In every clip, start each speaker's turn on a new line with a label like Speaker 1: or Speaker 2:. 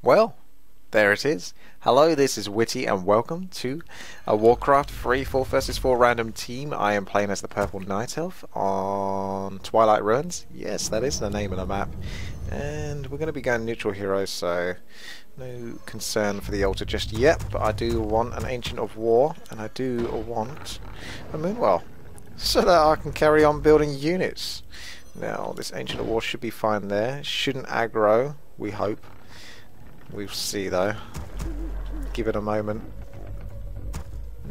Speaker 1: Well, there it is. Hello, this is Witty and welcome to a Warcraft 3 4 vs 4 random team. I am playing as the Purple Night Elf on Twilight Ruins. Yes, that is the name of the map. And we're going to be going neutral hero, so no concern for the altar just yet. But I do want an Ancient of War, and I do want a Moonwell, so that I can carry on building units. Now, this Ancient of War should be fine there. Shouldn't aggro, we hope. We'll see though. Give it a moment.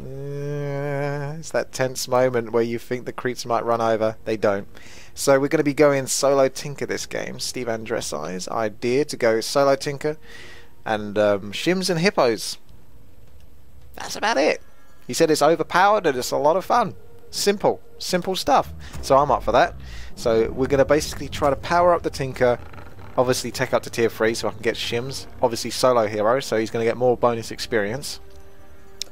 Speaker 1: It's that tense moment where you think the creeps might run over. They don't. So we're going to be going solo Tinker this game. Steve Andressi's idea to go solo Tinker and shims and hippos. That's about it. He said it's overpowered and it's a lot of fun. Simple stuff. So I'm up for that. So we're going to basically try to power up the Tinker. Obviously take up to tier 3 so I can get shims. Obviously solo hero, so he's going to get more bonus experience.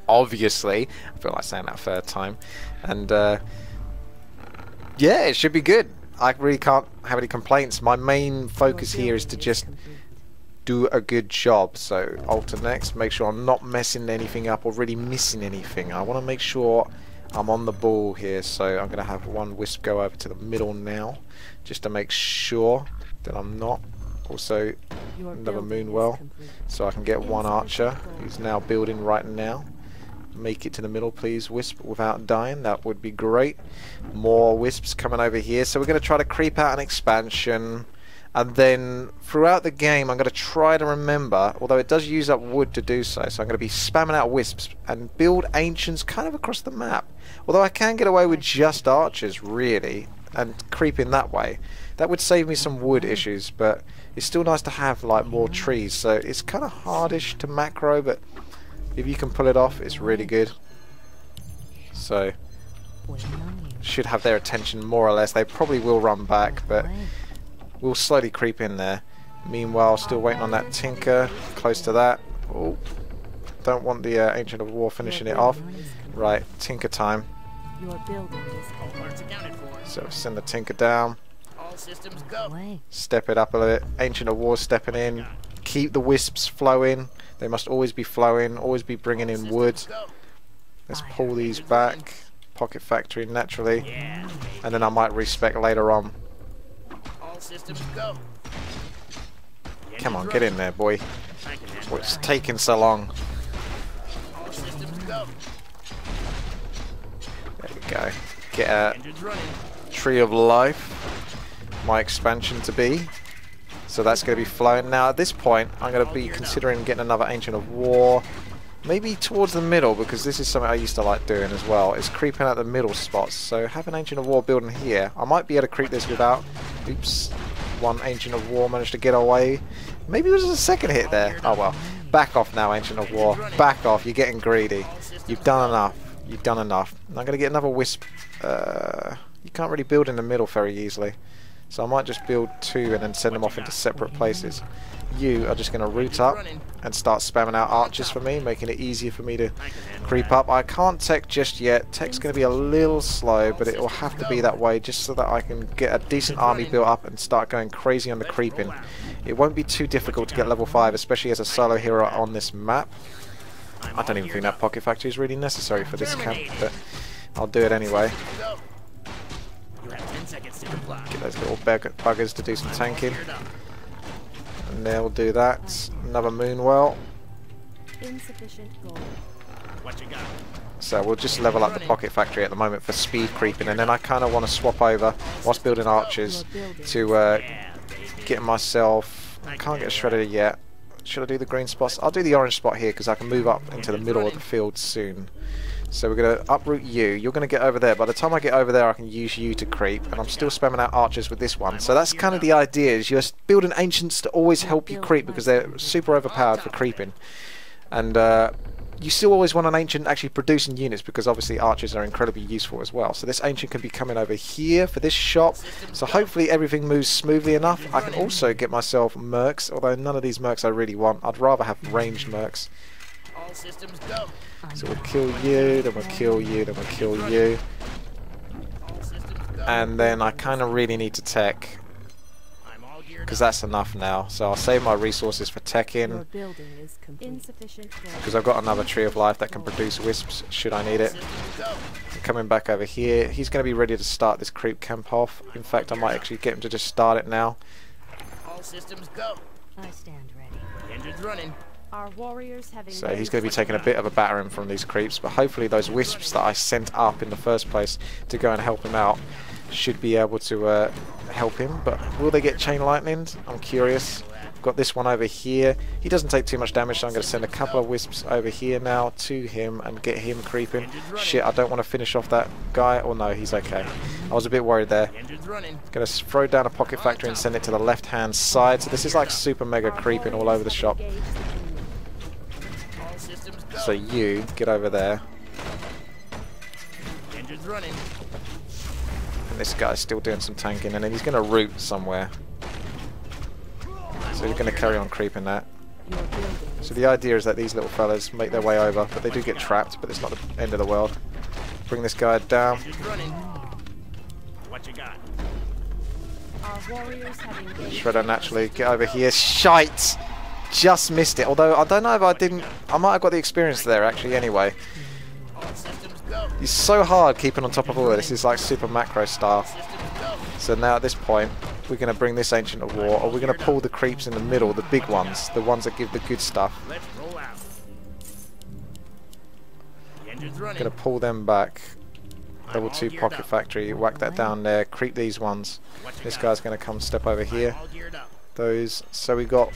Speaker 1: Obviously. I feel like saying that a third time. And yeah, it should be good. I really can't have any complaints. My main focus here is to just do a good job. So alter next, make sure I'm not messing anything up or really missing anything. I want to make sure I'm on the ball here. So I'm going to have one wisp go over to the middle now, just to make sure that I'm not. Also another Moonwell, so I can get one archer who's now building right now. Make it to the middle please, Wisp, without dying. That would be great. More Wisps coming over here, so we're going to try to creep out an expansion, and then throughout the game I'm going to try to remember, although it does use up wood to do so, so I'm going to be spamming out Wisps and build Ancients kind of across the map. Although I can get away with just archers really and creeping that way. That would save me some wood issues, but it's still nice to have like more trees, so it's kind of hardish to macro, but if you can pull it off, it's really good. So should have their attention more or less. They probably will run back, but we'll slowly creep in there. Meanwhile, still waiting on that Tinker, close to that. Oh, don't want the Ancient of War finishing it off. Right, Tinker time. So send the Tinker down.
Speaker 2: Systems go.
Speaker 1: Step it up a little bit. Ancient of War stepping in. Keep the Wisps flowing. They must always be flowing. Always be bringing in wood. Let's pull these back. Pocket Factory naturally. And then I might respec later on.
Speaker 2: All systems go.
Speaker 1: Come on, get in there, boy. What's taking so long?
Speaker 2: All systems go.
Speaker 1: There we go. Get a Tree of Life. My expansion to be, so that's going to be flowing. Now at this point I'm going to be considering getting another Ancient of War, maybe towards the middle, because this is something I used to like doing as well, is creeping out the middle spots. So have an Ancient of War building here. I might be able to creep this without, oops, one Ancient of War managed to get away. Maybe there was a second hit there. Oh well, back off now, Ancient of War, back off, you're getting greedy. You've done enough. I'm going to get another Wisp. You can't really build in the middle very easily, so I might just build 2 and then send them off into separate places. You are just going to root up and start spamming out archers for me, making it easier for me to creep up. I can't tech just yet. Tech's going to be a little slow, but it will have to be that way just so that I can get a decent army built up and start going crazy on the creeping. It won't be too difficult to get level 5, especially as a solo hero on this map. I don't even think that Pocket Factory is really necessary for this camp, but I'll do it anyway. Get those little buggers to do some tanking. And they'll do that. Another Moonwell. So we'll just level up the Pocket Factory at the moment for speed creeping, and then I kind of want to swap over whilst building archers to get myself. I can't get a shredder yet. Should I do the green spots? I'll do the orange spot here because I can move up into the middle of the field soon. So we're going to uproot you. You're going to get over there. By the time I get over there, I can use you to creep. And I'm still spamming out archers with this one. So that's kind of the idea, is you're building Ancients to always help you creep because they're super overpowered for creeping. And you still always want an Ancient actually producing units, because obviously archers are incredibly useful as well. So this Ancient can be coming over here for this shop. So hopefully everything moves smoothly enough. I can also get myself mercs, although none of these mercs I really want. I'd rather have ranged mercs.
Speaker 2: All systems go.
Speaker 1: So we'll kill you, then we'll kill you, then we'll kill you. And then I kind of really need to tech. because that's enough now. So I'll save my resources for teching, because I've got another tree of life that can produce wisps should I need it. Coming back over here, he's going to be ready to start this creep camp off. In fact, I might actually get him to just start it now.
Speaker 2: All systems go.
Speaker 3: I stand ready.
Speaker 2: Engines running.
Speaker 3: Our warriors having
Speaker 1: So he's going to be taking a bit of a battering from these creeps, but hopefully those wisps that I sent up in the first place to go and help him out should be able to help him. But will they get chain lightninged? I'm curious. Got this one over here. He doesn't take too much damage, so I'm going to send a couple of wisps over here now to him and get him creeping. Shit, I don't want to finish off that guy. Oh no, he's okay. I was a bit worried there. Going to throw down a pocket factory and send it to the left hand side. So this is like super mega creeping all over the shop. So you get over there.
Speaker 2: Engines running.
Speaker 1: And this guy's still doing some tanking, and then he's going to root somewhere. So he's going to carry on creeping that. So the idea is that these little fellas make their way over, but they do get trapped, but it's not the end of the world. Bring this guy down.
Speaker 2: What you got?
Speaker 1: Shredder naturally, get over here. Shite! Just missed it, although I don't know if I didn't. I might have got the experience there actually anyway.
Speaker 2: All systems go.
Speaker 1: It's so hard keeping on top of all of this. It's like super macro style. So now at this point, we're going to bring this Ancient of War, or we're going to pull the creeps in the middle, the big ones, the ones that give the good stuff.
Speaker 2: Let's roll out. Engines running.
Speaker 1: Going to pull them back. Level 2 pocket factory, whack that down there, creep these ones. This guy's going to come step over here.
Speaker 2: All geared up.
Speaker 1: Those. So we got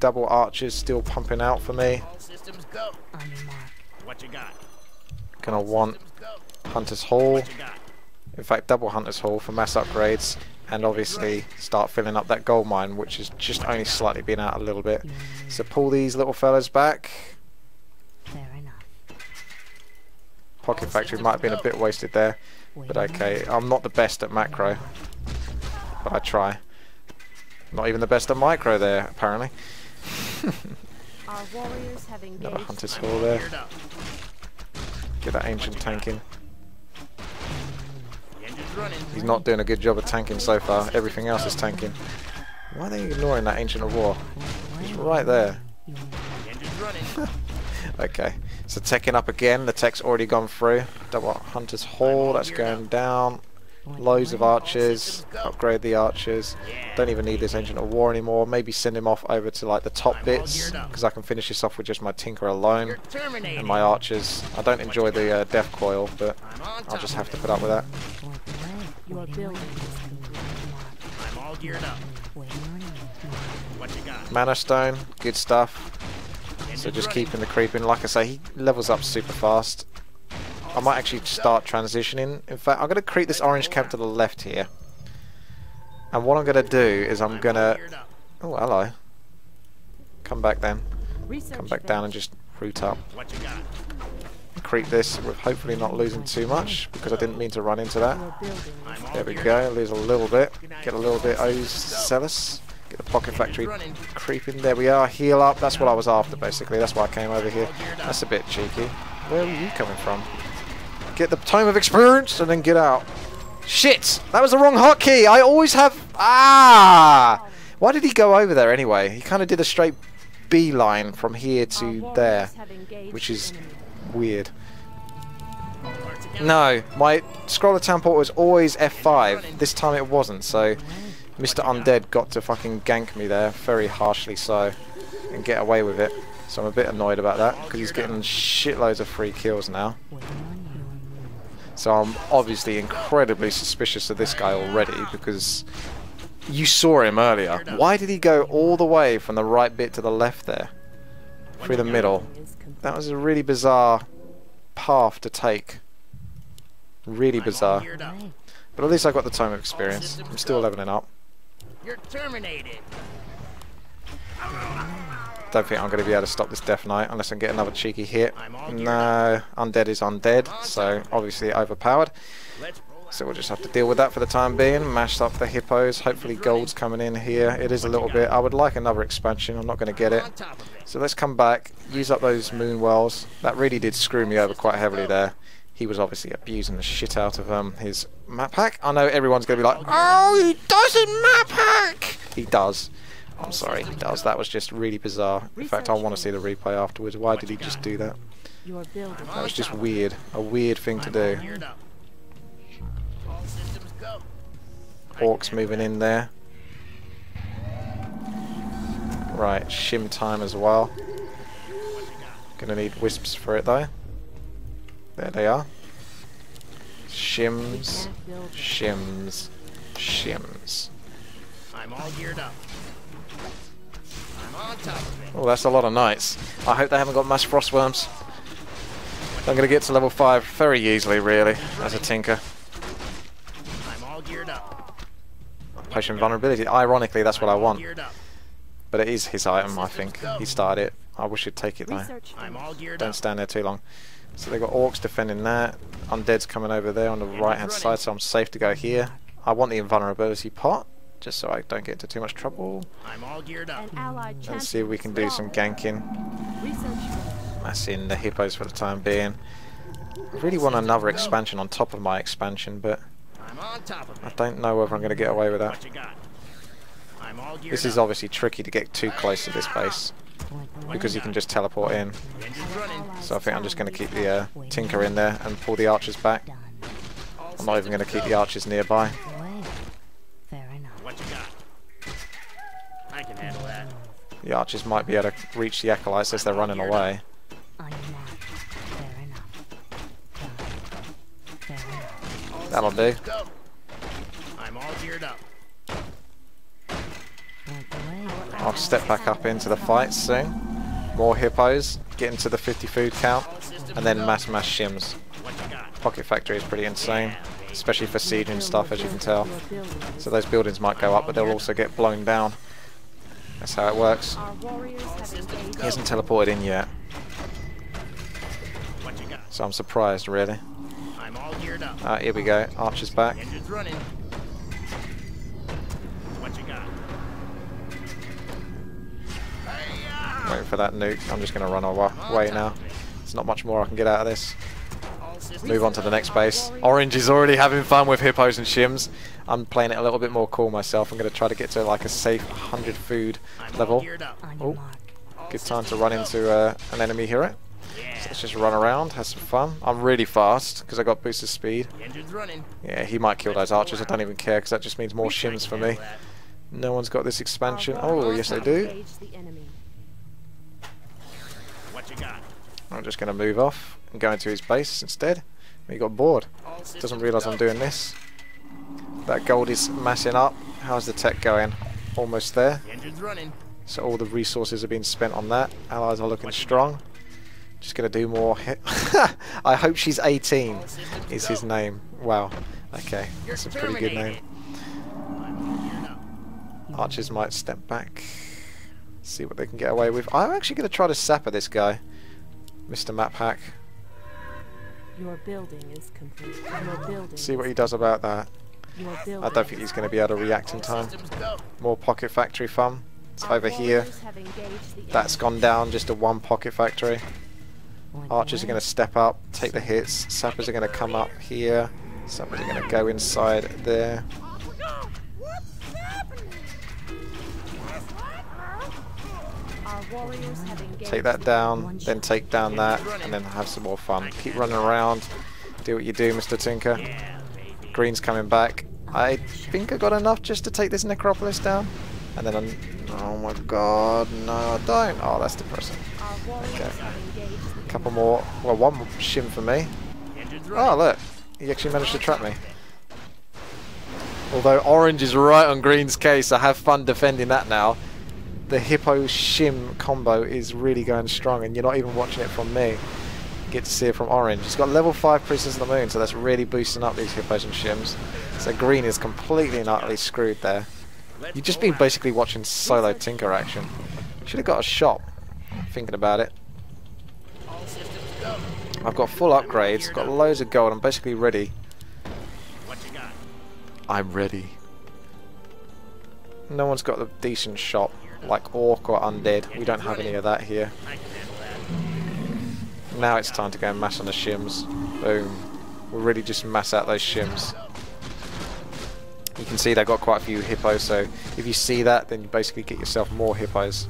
Speaker 1: double archers still pumping out for me.
Speaker 2: All systems go.
Speaker 3: on your mark.
Speaker 2: What you got?
Speaker 1: Gonna want
Speaker 2: Systems go.
Speaker 1: Hunter's Hall.
Speaker 2: What you got?
Speaker 1: In fact, double Hunter's Hall for mass upgrades, and obviously start filling up that gold mine, which is just only slightly been out a little bit. So pull these little fellas back.
Speaker 3: Fair enough.
Speaker 1: Pocket factory might have been a bit wasted there, but okay. I'm not the best at macro, but I try. Not even the best at micro there, apparently.
Speaker 3: Our warriors have engaged.
Speaker 1: Another Hunter's Hall there.
Speaker 2: Geared up.
Speaker 1: Get that ancient tanking.
Speaker 2: Engines running.
Speaker 1: He's not doing a good job of tanking so far. Everything else is tanking. Why are they ignoring that Ancient of War? It's right there.
Speaker 2: Engines running.
Speaker 1: Okay, so teching up again. The tech's already gone through. Double Hunter's Hall, that's going down. Loads of archers. Upgrade the archers. Don't even need this Ancient of War anymore. Maybe send him off over to like the top bits, because I can finish this off with just my Tinker alone
Speaker 2: You're terminated.
Speaker 1: and my archers. I don't enjoy the Death Coil, but
Speaker 2: I'm on top
Speaker 1: I'll just have
Speaker 2: of
Speaker 1: to
Speaker 2: it.
Speaker 1: put up with that.
Speaker 3: Your building is complete on mark.
Speaker 2: I'm all geared up.
Speaker 3: Waiting on you.
Speaker 2: What you got?
Speaker 1: Mana Stone, good stuff. So just keeping the creeping. Like I say, he levels up super fast. I might actually start transitioning. In fact, I'm going to create this orange camp to the left here. And what I'm going to do is I'm going to... Oh, hello. Come back then. Come back down and just root up.
Speaker 2: What you got?
Speaker 1: Creep this with hopefully not losing too much, because I didn't mean to run into that.
Speaker 3: Your building is
Speaker 2: I'm all
Speaker 1: There we
Speaker 2: geared
Speaker 1: go, lose a little bit. Get a little bit overzealous. Get the pocket factory creeping. There we are, heal up. That's what I was after basically. That's why I came over here. That's a bit cheeky. Where were you coming from? Get the Tome of Experience and then get out. Shit! That was the wrong hotkey! I always have... Ah! Why did he go over there anyway? He kind of did a straight B line from here to there, which is weird. No, my scroller town port was always F5. This time it wasn't, so Mr. Undead got to fucking gank me there, very harshly so, and get away with it. So I'm a bit annoyed about that, because he's getting shitloads of free kills now. So I'm obviously incredibly suspicious of this guy already, because you saw him earlier. Why did he go all the way from the right bit to the left there? Through the middle. That was a really bizarre path to take. Really bizarre.
Speaker 2: Geared up.
Speaker 1: But at least I got the Tome of Experience. I'm still leveling up.
Speaker 2: You're terminated.
Speaker 1: Don't think I'm going to be able to stop this Death Knight unless I can get another cheeky hit. No, Undead is undead, so obviously overpowered.
Speaker 2: Let's roll out.
Speaker 1: So we'll just have to deal with that for the time being. Mashed up the hippos. Hopefully gold's coming in here. It is a little bit. I would like another expansion. I'm not going to get it.
Speaker 2: On top of it.
Speaker 1: So let's come back. Use up those moon wells. That really did screw me over quite heavily there. He was obviously abusing the shit out of his map hack. I know everyone's going to be like, oh, he doesn't map hack! He does. I'm sorry, he does. That was just really bizarre. In fact, I want to see the replay afterwards. Why did he just do that?
Speaker 3: Your building.
Speaker 1: That was just weird. A weird thing to do.
Speaker 2: Geared up. All systems go.
Speaker 1: Orcs moving in there. Right, shim time as well. Gonna need wisps for it though. There they are. Shims, shims, shims.
Speaker 2: I'm all geared up. I'm on top of it.
Speaker 1: Oh, that's a lot of knights. I hope they haven't got mass frostworms. I'm gonna get to level 5 very easily, really, as a tinker.
Speaker 2: I'm all geared up.
Speaker 1: Potion vulnerability. Ironically, that's what I want.
Speaker 2: Geared up.
Speaker 1: But it is his item, I think. He started it. I wish he'd take it though.
Speaker 3: Research.
Speaker 2: I'm all geared
Speaker 1: Don't
Speaker 2: up.
Speaker 1: stand there too long. So they've got orcs defending that. Undead's coming over there on the right hand side, so I'm safe to go here. I want the invulnerability pot, just so I don't get into too much trouble.
Speaker 2: I'm all geared up.
Speaker 3: An allied champion.
Speaker 1: Let's see if we can do some ganking.
Speaker 3: Research.
Speaker 1: Massing the hippos for the time being. I really want another expansion on top of my expansion, but
Speaker 2: I'm on top of
Speaker 1: I
Speaker 2: it.
Speaker 1: don't know whether I'm going to get away with that.
Speaker 2: What you got? I'm all geared
Speaker 1: This is
Speaker 2: up.
Speaker 1: obviously tricky to get too close to this base, because you can just teleport in.
Speaker 2: Engines running.
Speaker 1: So I think I'm just going to keep the tinker in there and pull the archers back.
Speaker 2: All
Speaker 1: I'm not even going to
Speaker 2: systems
Speaker 1: keep
Speaker 2: go.
Speaker 1: the archers nearby.
Speaker 3: Fair enough.
Speaker 2: What you got? I can handle that.
Speaker 1: The archers might be able to reach the acolytes as they're running away.
Speaker 3: On your mark. Fair enough. Fair enough.
Speaker 2: All
Speaker 1: That'll do.
Speaker 2: systems go. I'm all geared up.
Speaker 3: Point the way.
Speaker 1: I'll step back up into the fight soon. More hippos, get into the 50 food count,
Speaker 2: All systems
Speaker 1: and then
Speaker 2: go.
Speaker 1: mass shims.
Speaker 2: What you got?
Speaker 1: Pocket factory is pretty insane, especially for siege and stuff, as you can tell.
Speaker 3: Your building is
Speaker 1: So those buildings might go up, but they'll also get blown down. That's how it works.
Speaker 3: Our warriors have engaged.
Speaker 1: He hasn't teleported in yet,
Speaker 2: What you got?
Speaker 1: so I'm surprised, really.
Speaker 2: I'm all geared up.
Speaker 1: Here we go, archers back.
Speaker 2: Engines running. What you got?
Speaker 1: Waiting for that nuke. I'm just going to run away now. There's not much more I can get out of this.
Speaker 2: All systems
Speaker 1: Move on to the next base. Orange is already having fun with hippos and shims. I'm playing it a little bit more cool myself. I'm going to try to get to like a safe 100 food
Speaker 2: I'm all
Speaker 1: level.
Speaker 2: geared up.
Speaker 3: On your
Speaker 1: Oh,
Speaker 3: mark.
Speaker 2: All
Speaker 1: good time to
Speaker 2: systems
Speaker 1: run
Speaker 2: go.
Speaker 1: into an enemy hero.
Speaker 2: Yeah.
Speaker 1: So let's just run around, have some fun. I'm really fast because I got boosted speed.
Speaker 2: Engines running.
Speaker 1: Yeah, he might kill those archers. I don't even care because that just means more
Speaker 2: I can
Speaker 1: shims for
Speaker 2: handle
Speaker 1: me.
Speaker 2: that.
Speaker 1: No one's got this expansion.
Speaker 3: Our
Speaker 1: Oh, yes they do.
Speaker 3: engaged the enemy.
Speaker 2: What you got?
Speaker 1: I'm just going to move off and go into his base instead. He got bored.
Speaker 2: All systems
Speaker 1: Doesn't realise I'm
Speaker 2: go.
Speaker 1: doing this. That gold is massing up. How's the tech going? Almost there.
Speaker 2: Engines running.
Speaker 1: So all the resources are being spent on that. Allies are looking strong. Just going to do more hit. I hope she's 18 is his name. Wow. Okay,
Speaker 2: You're
Speaker 1: that's a pretty good
Speaker 2: terminated.
Speaker 1: name.
Speaker 2: I'm all geared up.
Speaker 1: Archers might step back. See what they can get away with. I'm actually going to try to sapper this guy. Mr. Map Hack.
Speaker 3: Your building is complete. Your building.
Speaker 1: See what he does about that.
Speaker 3: Your building.
Speaker 1: I don't think he's going to be able to react in
Speaker 2: All
Speaker 1: time.
Speaker 2: systems go.
Speaker 1: More pocket factory fun. It's
Speaker 3: Our
Speaker 1: over here.
Speaker 3: warriors have engaged the
Speaker 1: That's
Speaker 3: enemy.
Speaker 1: gone down just to one pocket factory.
Speaker 3: Point the
Speaker 1: Archers are
Speaker 3: way.
Speaker 1: going to step up, take the hits. Sappers are going to come up here. Sappers are going to go inside there.
Speaker 3: Our warriors have engaged
Speaker 1: Take that
Speaker 3: the
Speaker 1: down,
Speaker 3: enemy.
Speaker 1: then take down that, and then have some more fun. Keep running around. Do what you do, Mr. Tinker.
Speaker 2: Yeah, baby.
Speaker 1: Green's coming back. I think I got enough just to take this necropolis down. And then oh my god, no I don't. Oh, that's depressing.
Speaker 3: Our warriors
Speaker 1: Okay.
Speaker 3: have engaged the
Speaker 1: A couple more, well, one more shim for me.
Speaker 2: Engines running.
Speaker 1: Oh look, he actually managed to trap me. Although orange is right on green's case, I have fun defending that now. The hippo shim combo is really going strong, and you're not even watching it from me. You get to see it from orange. He's got level 5 Prisoners of the Moon, so that's really boosting up these hippos and shims. So green is completely and utterly screwed there.
Speaker 2: Let's
Speaker 1: You've just
Speaker 2: go
Speaker 1: been
Speaker 2: out.
Speaker 1: basically watching solo Tinker action. Should have got a shop, thinking about it.
Speaker 2: All systems go.
Speaker 1: I've got full upgrades, got loads of gold, I'm basically ready.
Speaker 2: What you got?
Speaker 1: I'm ready. No one's got a decent shop, like Orc or Undead. We don't have any of that here.
Speaker 2: I can handle that.
Speaker 1: Now it's time to go and mass on the shims. Boom. We'll really just mass out those shims. You can see they've got quite a few hippos, so if you see that, then you basically get yourself more hippos.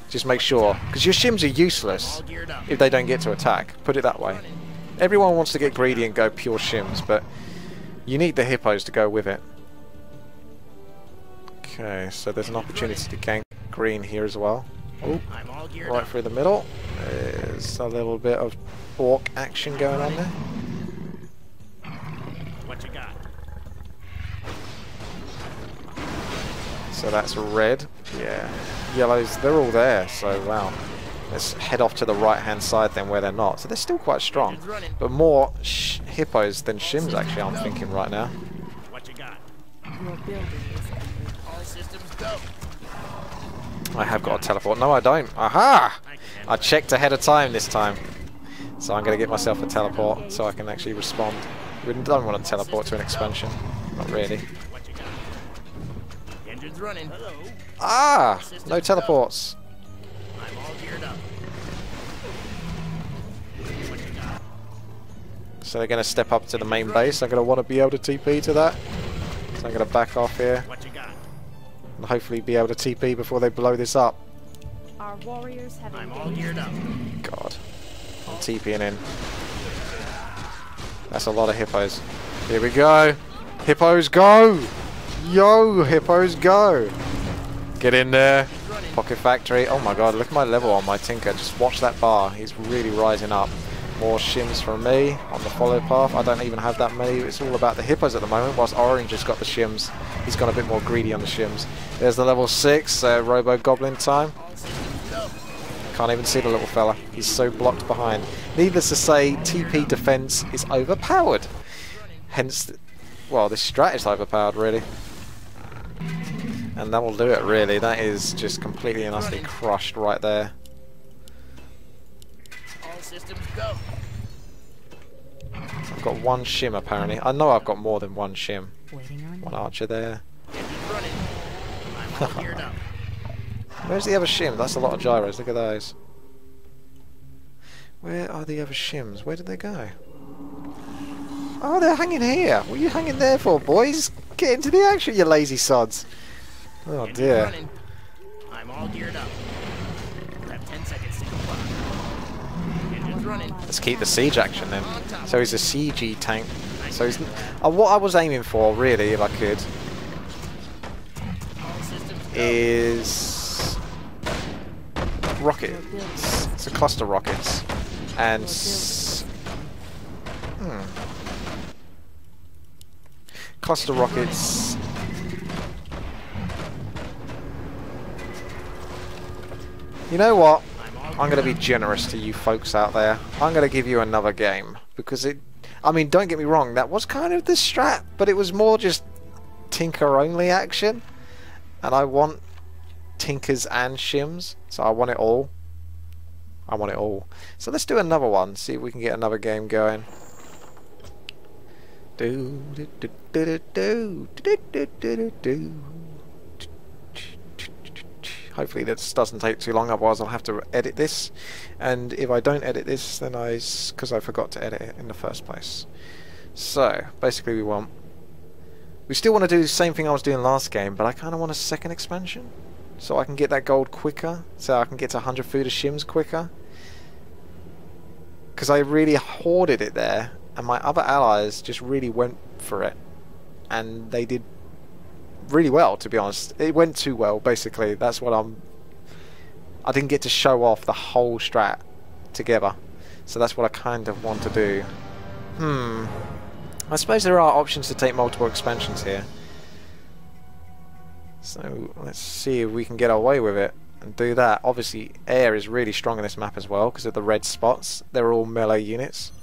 Speaker 1: Just make sure, because your shims are useless if they don't get to attack. Put it that way. Everyone wants to get greedy and go pure shims, but you need the hippos to go with it. Okay, so there's an opportunity to gank green here as well. Oh, right through the middle. There's a little bit of orc action going on there.
Speaker 2: What you got?
Speaker 1: So that's red. Yeah. Yellows, they're all there, so wow. Let's head off to the right hand side then where they're not. So they're still quite strong. But more hippos than shims actually, I'm thinking right now.
Speaker 2: What you got?
Speaker 3: Your building is complete.
Speaker 2: All systems go.
Speaker 1: I have got a teleport. No, I don't. Aha! I checked ahead of time this time. So I'm going to get myself a teleport so I can actually respond. We don't want to teleport to an expansion. Not really.
Speaker 2: What you got? Engine's running. Hello.
Speaker 1: Ah! No teleports.
Speaker 2: I'm all geared up. What you got?
Speaker 1: So they're going to step up to the main base. I'm going to want to be able to TP to that. So I'm going to back off here.
Speaker 2: What you got?
Speaker 1: And hopefully be able to TP before they blow this up.
Speaker 3: Our warriors have
Speaker 2: I'm all geared up.
Speaker 1: God. I'm TPing in. That's a lot of hippos. Here we go. Hippos go! Yo, hippos go! Get in there. Pocket factory. Oh my god, look at my level on my Tinker. Just watch that bar. He's really rising up. More shims from me on the follow path. I don't even have that many. It's all about the hippos at the moment, whilst Orange has got the shims. He's gone a bit more greedy on the shims. There's the level 6 Robo Goblin time. Can't even see the little fella. He's so blocked behind. Needless to say, TP defense is overpowered. Hence, well, this strat is overpowered, really. And that will do it, really. That is just completely and utterly crushed right there.
Speaker 2: All systems go.
Speaker 1: I've got one shim, apparently. I know I've got more than one shim.
Speaker 3: waiting on
Speaker 1: One
Speaker 3: you.
Speaker 1: archer there.
Speaker 2: Engine's running. I'm all geared up.
Speaker 1: Where's the other shim? That's a lot of gyros. Look at those. Where are the other shims? Where did they go? Oh, they're hanging here. What are you hanging there for, boys? Get into the action, you lazy sods. Oh
Speaker 2: Engine's
Speaker 1: dear.
Speaker 2: running. I'm all geared up. You have 10 seconds to comply. Engine's running.
Speaker 1: Let's keep the siege action then. So he's a CG tank. So he's what I was aiming for, really, if I could,
Speaker 2: All systems go.
Speaker 1: is rockets. It's a cluster rockets, and cluster rockets. You know what? I'm going to be generous to you folks out there. I'm going to give you another game because I mean, don't get me wrong, that was kind of the strat, but it was more just Tinker only action, and I want Tinkers and shims, so I want it all. I want it all. So let's do another one, see if we can get another game going. Hopefully this doesn't take too long, otherwise I'll have to edit this, and if I don't edit this, then because I forgot to edit it in the first place. So basically we still want to do the same thing I was doing last game, but I kind of want a second expansion so I can get that gold quicker, so I can get to 100 food of shims quicker, because I really hoarded it there and my other allies just really went for it, and they did really well, to be honest. It went too well, basically. That's what I didn't get to show off the whole strat together, so that's what I kind of want to do. I suppose there are options to take multiple expansions here, so let's see if we can get away with it and do that. Obviously air is really strong in this map as well because of the red spots. They're all melee units,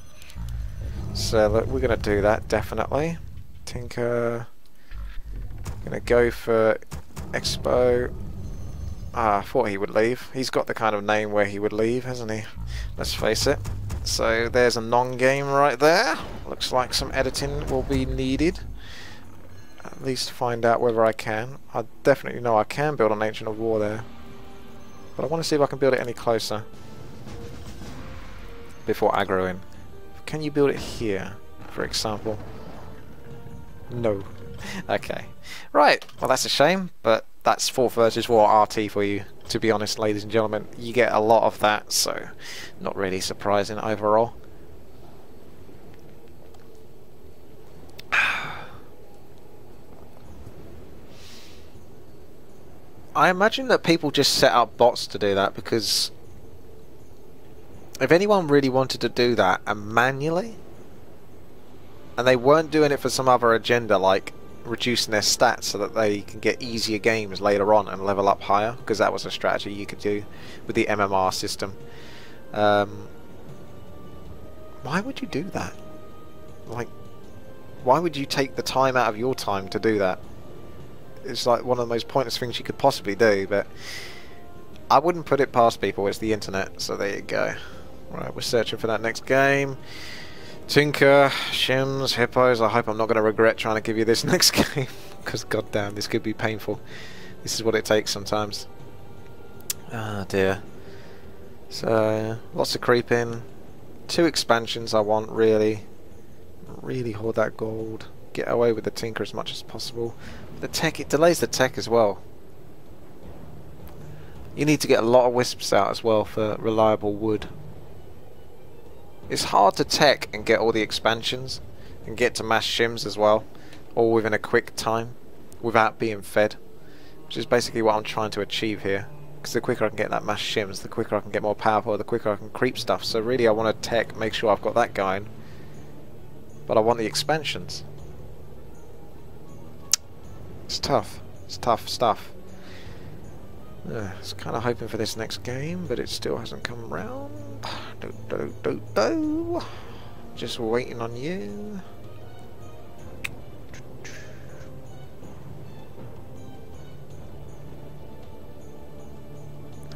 Speaker 1: so look, we're going to do that definitely. Tinker, gonna go for Expo. I thought he would leave. He's got the kind of name where he would leave, hasn't he? Let's face it. So there's a non-game right there. Looks like some editing will be needed. At least find out whether I can. I definitely know I can build an Ancient of War there, but I want to see if I can build it any closer before aggroing. Can you build it here, for example? No. Okay. Right, well that's a shame, but that's 4 versus 4 RT for you, to be honest, ladies and gentlemen. You get a lot of that, so not really surprising overall. I imagine that people just set up bots to do that, because if anyone really wanted to do that and manually, and they weren't doing it for some other agenda like reducing their stats so that they can get easier games later on and level up higher, because that was a strategy you could do with the MMR system, why would you do that? Like, why would you take the time out of your time to do that? It's like one of the most pointless things you could possibly do, but I wouldn't put it past people. It's the internet, so there you go. Right, we're searching for that next game. Tinker, Shims, Hippos. I hope I'm not going to regret trying to give you this next game, because goddamn, this could be painful. This is what it takes sometimes. Ah dear. So, lots of creeping. 2 expansions I want, really. Really hoard that gold. Get away with the Tinker as much as possible. The tech, it delays the tech as well. You need to get a lot of wisps out as well for reliable wood. It's hard to tech and get all the expansions and get to mass shims as well, all within a quick time without being fed, which is basically what I'm trying to achieve here, because the quicker I can get that mass shims, the quicker I can get more powerful, the quicker I can creep stuff. So really I want to tech, make sure I've got that going, but I want the expansions. It's tough. It's tough stuff. I was kind of hoping for this next game, but it still hasn't come around. Just waiting on you.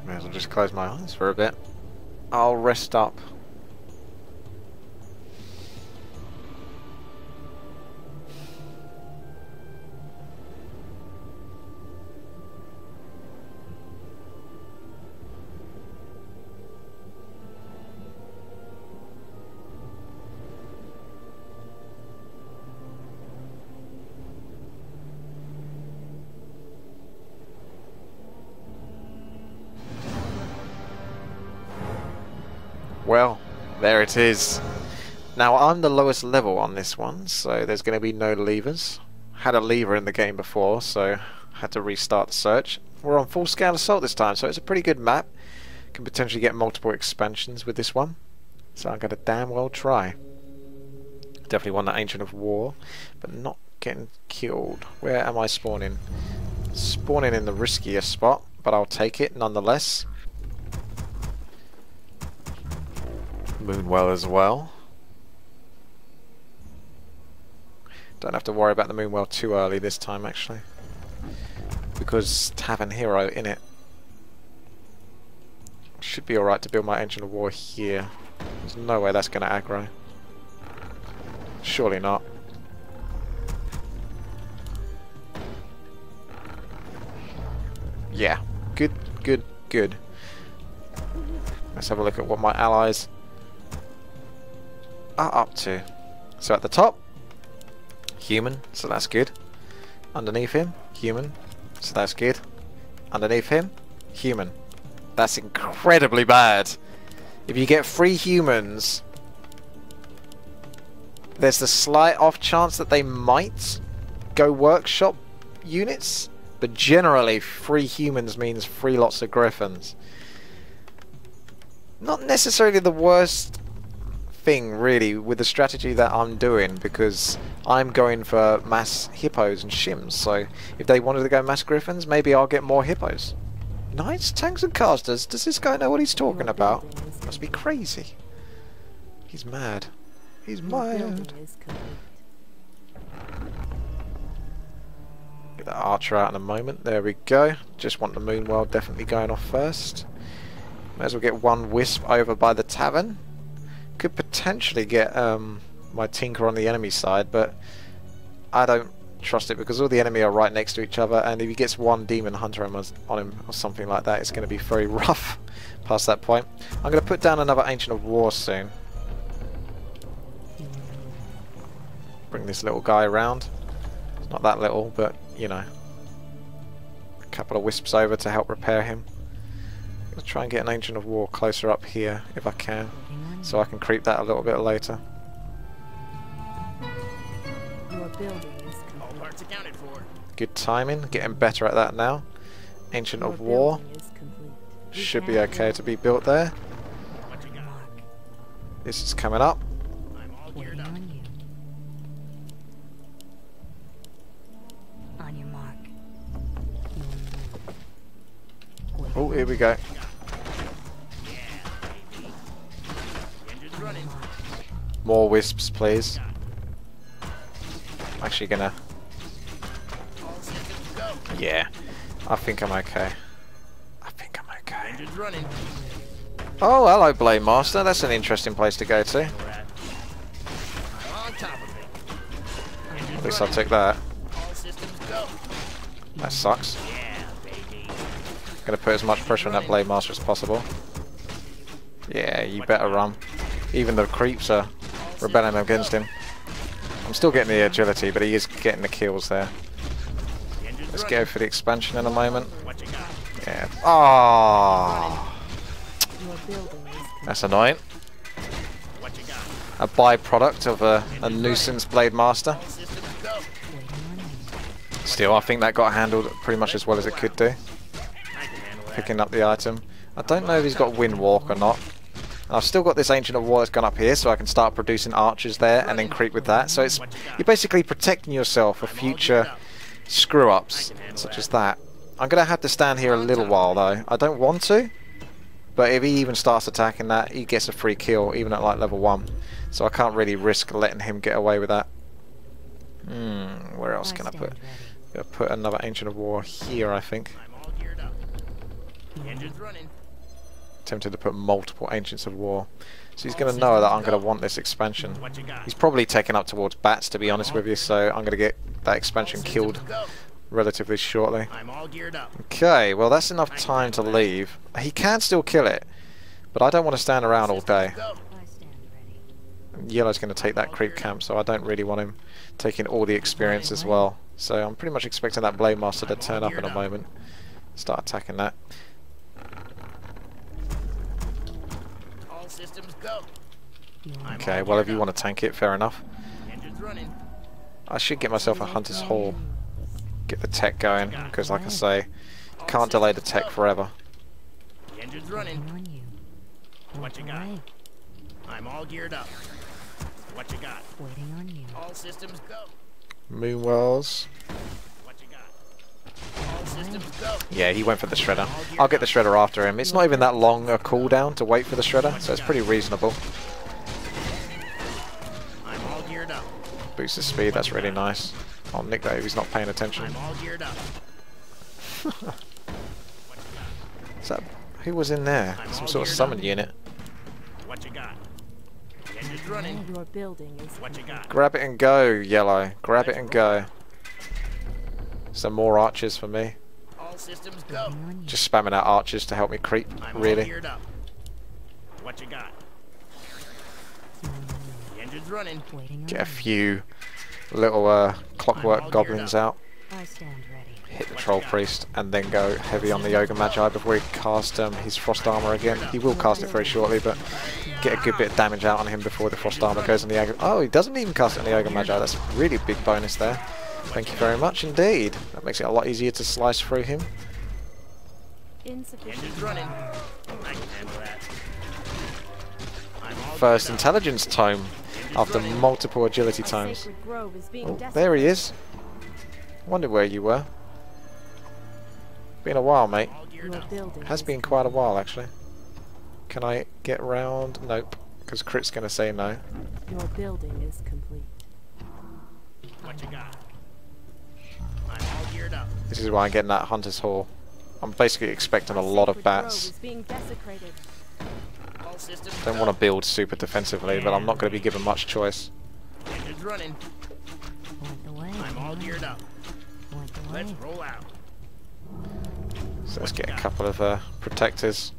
Speaker 1: May as well just close my eyes for a bit. I'll rest up. Well, there it is. Now I'm the lowest level on this one, so there's going to be no levers. Had a lever in the game before, so had to restart the search. We're on full scale assault this time, so it's a pretty good map. Can potentially get multiple expansions with this one, so I'm going to damn well try. Definitely want that Ancient of War, but not getting killed. Where am I spawning? Spawning in the riskier spot, but I'll take it nonetheless. Moonwell as well. Don't have to worry about the Moonwell too early this time, actually, because Tavern Hero in it. Should be alright to build my Ancient of War here. There's no way that's going to aggro. Surely not. Yeah. Good, good, good. Let's have a look at what my allies are up to. So at the top, human, so that's good. Underneath him, human, so that's good. Underneath him, human. That's incredibly bad. If you get 3 humans, there's the slight off chance that they might go workshop units, but generally 3 humans means 3 lots of griffins. Not necessarily the worst thing really with the strategy that I'm doing, because I'm going for mass hippos and shims, so if they wanted to go mass griffins, maybe I'll get more hippos. Knights, tanks and casters? Does this guy know what he's talking about? Must be crazy. He's mad. He's mad. Get that archer out in a moment. There we go. Just want the Moonwell definitely going off first. May as well get 1 wisp over by the tavern. Could potentially get my Tinker on the enemy side, but I don't trust it, because all the enemy are right next to each other, and if he gets 1 Demon Hunter on him or something like that, it's going to be very rough past that point. I'm going to put down another Ancient of War soon. Bring this little guy around. It's not that little, but you know. A couple of wisps over to help repair him. I'll try and get an Ancient of War closer up here if I can, so I can creep that a little bit later.
Speaker 3: Your building is
Speaker 2: All
Speaker 3: complete.
Speaker 2: parts accounted for.
Speaker 1: Good timing, getting better at that now. Ancient of War should be okay to be built there.
Speaker 2: What you got?
Speaker 1: This is coming up.
Speaker 2: I'm all geared up.
Speaker 3: On you. On your mark.
Speaker 1: Oh, here we go.
Speaker 2: Engine's running.
Speaker 1: More wisps, please. I'm actually gonna...
Speaker 2: All systems go.
Speaker 1: Yeah, I think I'm okay. I think I'm okay.
Speaker 2: Engine's running.
Speaker 1: Oh, hello, Blade Master. That's an interesting place to go to.
Speaker 2: We're at. I'm on top of it. Engine's
Speaker 1: At least I'll
Speaker 2: running.
Speaker 1: take that.
Speaker 2: All systems go.
Speaker 1: That sucks.
Speaker 2: Yeah, baby.
Speaker 1: Gonna put as much pressure on that Blade Master as possible. Yeah, you better run. Even the creeps are rebelling against him. I'm still getting the agility, but he is getting the kills there.
Speaker 2: Engine's
Speaker 1: Let's
Speaker 2: running.
Speaker 1: go for the expansion in a moment.
Speaker 2: What you got?
Speaker 1: Yeah. Ah,
Speaker 3: Your building is
Speaker 1: that's annoying.
Speaker 2: What you got?
Speaker 1: A byproduct of a nuisance Blade Master.
Speaker 2: All systems go.
Speaker 3: waiting on you.
Speaker 1: Still, I think that got handled pretty much as well as it could do.
Speaker 2: I can handle that.
Speaker 1: Picking up the item. I don't know if he's got Wind Walk or not. I've still got this Ancient of War that's gone up here, so I can start producing archers there and then creep with that. So it's you're basically protecting yourself for future screw-ups such as that. I'm going to have to stand here a little while though. I don't want to, but if he even starts attacking that, he gets a free kill even at like level 1. So I can't really risk letting him get away with that. Where else can I put? Gonna put another Ancient of War here, I think.
Speaker 2: I'm all geared up. Engine's running.
Speaker 1: Tempted to put multiple Ancients of War. So he's going to know that I'm going to want this expansion.
Speaker 2: What you got?
Speaker 1: He's probably taken up towards bats, to be honest with you, so I'm going to get that expansion killed
Speaker 2: Go.
Speaker 1: relatively shortly.
Speaker 2: I'm all geared up.
Speaker 1: Okay, well that's enough time to leave. He can still kill it, but I don't want to stand around all day.
Speaker 2: Go.
Speaker 3: I stand ready.
Speaker 1: Yellow's going to take that creep camp, so I don't really want him taking all the experience as well. So I'm pretty much expecting that Blade Master to turn up in a moment. Start attacking that.
Speaker 2: All systems go. I'm
Speaker 1: Okay,
Speaker 2: all
Speaker 1: well if
Speaker 2: geared
Speaker 1: you
Speaker 2: up.
Speaker 1: want to tank it, fair enough.
Speaker 2: Engine's running.
Speaker 1: I should get myself a Hunter's Hall. Get the tech going, because like I say, you can't delay the tech forever.
Speaker 2: The engine's running.
Speaker 3: Waiting on you.
Speaker 2: What you got?
Speaker 3: Away.
Speaker 2: I'm all geared up. What you got?
Speaker 3: Waiting on you.
Speaker 2: All systems go.
Speaker 1: Moonwells.
Speaker 2: What you got? All systems go.
Speaker 1: Yeah, he went for the Shredder. I'll get the Shredder after him. It's not even that long a cooldown to wait for the Shredder, so it's pretty reasonable.
Speaker 2: I'm all geared up.
Speaker 1: Boosts his speed, that's really nice. I'll nick that if he's not paying attention.
Speaker 2: I'm all geared up.
Speaker 1: Is that, who was in there? Some sort of summon unit.
Speaker 2: What you got? The engine's running.
Speaker 3: Your building is
Speaker 2: What you got?
Speaker 1: Grab it and go, Yellow. Grab it and go. Some more archers for me.
Speaker 2: All systems go.
Speaker 3: waiting on you.
Speaker 1: Just spamming out archers to help me creep,
Speaker 2: I'm all
Speaker 1: really.
Speaker 2: geared up. What you got? The engine's running.
Speaker 3: Waiting on
Speaker 1: Get a
Speaker 3: you.
Speaker 1: few little clockwork goblins out.
Speaker 3: I stand ready.
Speaker 1: Hit the Troll Priest and then go heavy on the Ogre Magi before he casts his Frost Armor again. He will cast it very shortly, but get a good bit of damage out on him before the Frost Armor goes on the Ogre. Oh, he doesn't even cast it on the Ogre Magi. That's a really big bonus there. Thank you very much indeed. That makes it a lot easier to slice through him.
Speaker 2: The
Speaker 3: Insufficient.
Speaker 2: engine's running. I can handle that. I'm all
Speaker 1: First
Speaker 2: geared up.
Speaker 1: intelligence tome after multiple agility tomes.
Speaker 3: Sacred grove is being
Speaker 1: Oh,
Speaker 3: desecrated.
Speaker 1: there he is. Wondered where you were. Been a while, mate.
Speaker 2: All geared
Speaker 3: Your
Speaker 2: up.
Speaker 3: building
Speaker 1: Has
Speaker 3: is
Speaker 1: been quite a while, actually. Can I get round? Nope, because Crit's going to say no.
Speaker 3: Your building is complete.
Speaker 2: What you got? I'm all geared up.
Speaker 1: This is why I'm getting that Hunter's Hall. I'm basically expecting a lot of
Speaker 3: Sacred grove
Speaker 1: bats.
Speaker 3: is being desecrated.
Speaker 2: All systems
Speaker 1: Don't
Speaker 2: go.
Speaker 1: want to build super defensively, but I'm not going to be given much choice.
Speaker 2: The engine's running.
Speaker 3: Went away.
Speaker 2: I'm all geared up.
Speaker 3: Went
Speaker 2: Let's
Speaker 3: away.
Speaker 2: roll out.
Speaker 1: So let's get a couple of protectors.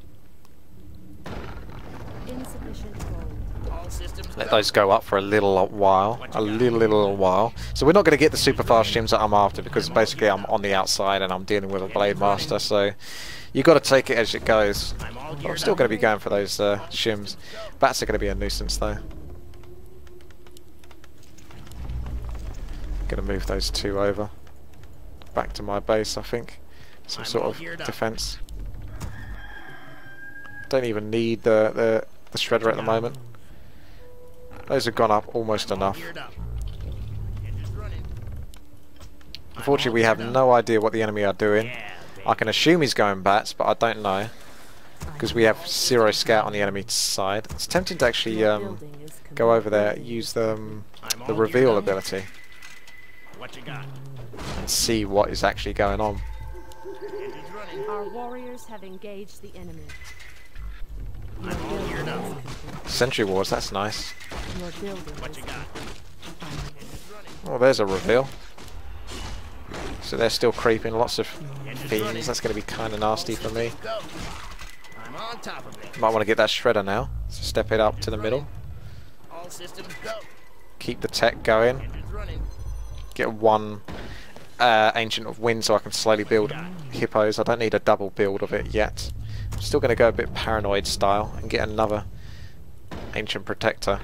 Speaker 3: Insufficient gold.
Speaker 2: All systems
Speaker 1: Let
Speaker 2: go.
Speaker 1: those go up for a little while. A little while. So we're not going to get the super fast shims that I'm after because basically I'm on the outside and I'm dealing with a Blade Master. So you got to take it as it goes. But I'm still going to be going for those shims. Bats are going to be a nuisance though. Going to move those two over. Back to my base, I think. Some sort of defense. Don't even need the shredder at the moment. Those have gone up almost enough. Unfortunately, we have no idea what the enemy are doing. I can assume he's going bats, but I don't know. Because we have 0 scout on the enemy side. It's tempting to actually go over there, use the reveal ability,
Speaker 2: What you got?
Speaker 1: and see what is actually going on.
Speaker 2: Engines running.
Speaker 3: Our warriors have engaged the enemy. Your
Speaker 2: I'm all
Speaker 3: building
Speaker 2: geared up.
Speaker 3: is complete.
Speaker 1: Sentry Wars, that's nice.
Speaker 3: Your building
Speaker 2: What
Speaker 3: is
Speaker 2: you got?
Speaker 3: complete.
Speaker 2: Engines running.
Speaker 1: Oh, there's a reveal. So they're still creeping, lots of
Speaker 2: Engines
Speaker 1: fiends.
Speaker 2: running.
Speaker 1: That's going to be kind of nasty for me.
Speaker 2: Go. I'm on top of it.
Speaker 1: Might want to get that shredder now. So step it up to the middle.
Speaker 2: All systems go.
Speaker 1: Keep the tech going.
Speaker 2: Engines running.
Speaker 1: Get one Ancient of Wind so I can slowly build hippos. I don't need a double build of it yet. I'm still going to go a bit paranoid style and get another Ancient Protector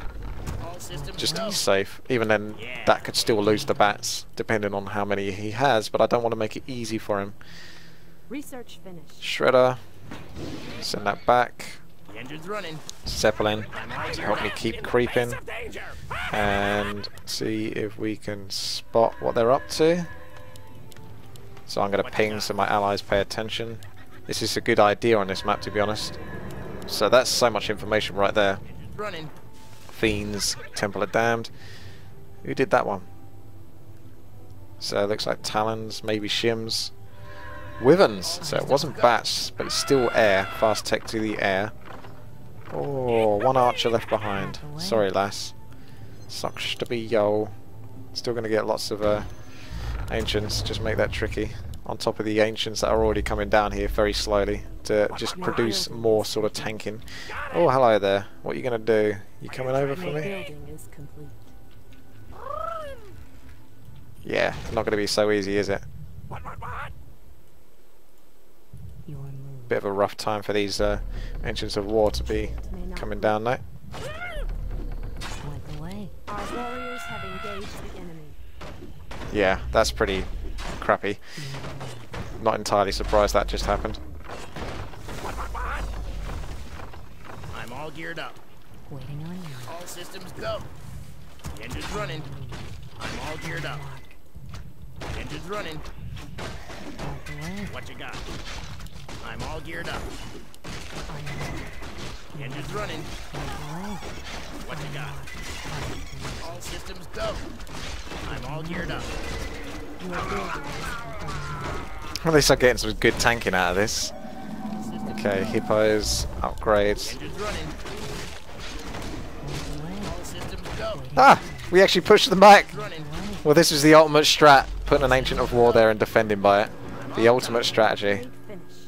Speaker 2: All systems
Speaker 1: just to
Speaker 2: go.
Speaker 1: be safe. Even then, that could still lose the bats depending on how many he has, but I don't want to make it easy for him.
Speaker 3: Research finished.
Speaker 1: Shredder, send that back.
Speaker 2: Engines running.
Speaker 1: Zeppelin
Speaker 2: I'm all
Speaker 1: to
Speaker 2: geared
Speaker 1: help me
Speaker 2: up.
Speaker 1: keep creeping and see if we can spot what they're up to. So I'm going to ping so my allies pay attention. This is a good idea on this map, to be honest. So that's so much information right there.
Speaker 2: Engines running.
Speaker 1: Fiends, Temple of Damned. Who did that one? So it looks like Talons, maybe Shims. Wyverns. So it wasn't bats, but it's still air. Fast tech to the air. Oh, one archer left behind. Sorry, lass. Sucks to be yo. Still going to get lots of ancients. Just make that tricky. On top of the ancients that are already coming down here very slowly to just produce more sort of tanking. Oh, hello there. What are you going to do? You coming over for
Speaker 3: Your
Speaker 1: me?
Speaker 3: building is complete.
Speaker 1: Yeah, not going to be so easy, is it?
Speaker 3: Your move.
Speaker 1: Bit of a rough time for these ancients of war to be coming down now.
Speaker 3: Point the way. Our warriors have engaged the enemy.
Speaker 1: Yeah, that's pretty crappy. Not entirely surprised that just happened.
Speaker 2: I'm all geared up.
Speaker 3: Waiting on you.
Speaker 2: All systems go. Engines running. I'm all geared up. Engines running.
Speaker 3: Point the way.
Speaker 2: What you got? I'm all geared up. Engines running.
Speaker 3: Point the way.
Speaker 2: What you got? All systems go. I'm all geared up.
Speaker 3: Your building is complete.
Speaker 1: At least I'm getting some good tanking out of this. Okay, hippos, upgrades.
Speaker 2: Engines running.
Speaker 3: Point the way.
Speaker 2: All systems go.
Speaker 1: Ah! We actually pushed them back!
Speaker 2: Running.
Speaker 1: Well, this was the ultimate strat. Putting an Ancient of War there and defending by it. The ultimate strategy.
Speaker 3: Upgrade finished.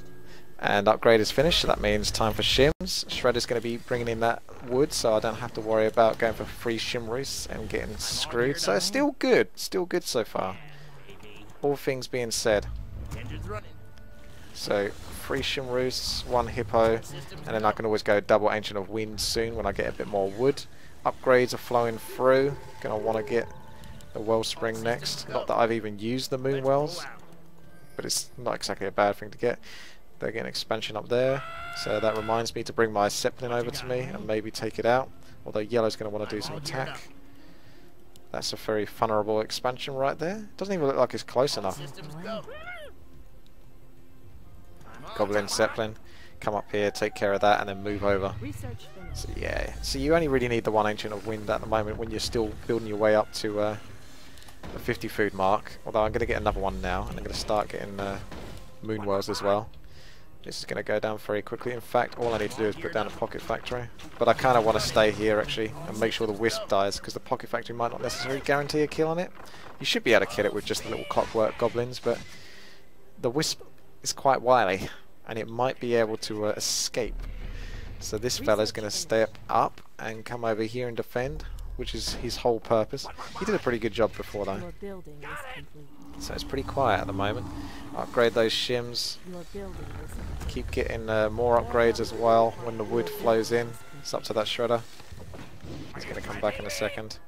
Speaker 1: And upgrade is finished, so that means time for shims. Shredder's going to be bringing in that wood, so I don't have to worry about going for free shim roosts and getting screwed. So it's still good so far. All things being said.
Speaker 2: Engines running.
Speaker 1: So free shim roosts, one hippo, and then I can always go double Ancient of Wind soon when I get a bit more wood. Upgrades are flowing through. Gonna want to get the wellspring next. Not that I've even used the moon wells, but it's not exactly a bad thing to get. They're getting expansion up there, so that reminds me to bring my Zeppelin over to me and maybe take it out. Although yellow's going to want to do some attack. That's a very vulnerable expansion right there. Doesn't even look like it's close enough.
Speaker 2: Systems go.
Speaker 1: Goblin Zeppelin, come up here, take care of that, and then move over.
Speaker 3: Research finished.
Speaker 1: So yeah, so you only really need the one Ancient of Wind at the moment when you're still building your way up to the 50 food mark. Although I'm going to get another one now, and I'm going to start getting moon wells as well. This is going to go down very quickly. In fact, all I need to do is put down a pocket factory. But I kind of want to stay here actually and make sure the wisp dies, because the pocket factory might not necessarily guarantee a kill on it. You should be able to kill it with just the little clockwork goblins, but the wisp is quite wily and it might be able to escape. So this fella's going to step up and come over here and defend, which is his whole purpose. He did a pretty good job before though.
Speaker 3: Your building is complete.
Speaker 1: So it's pretty quiet at the moment. Upgrade those shims.
Speaker 3: Your building is complete.
Speaker 1: Keep getting more upgrades as well when the wood flows in. It's up to that shredder. He's going to come back in a second.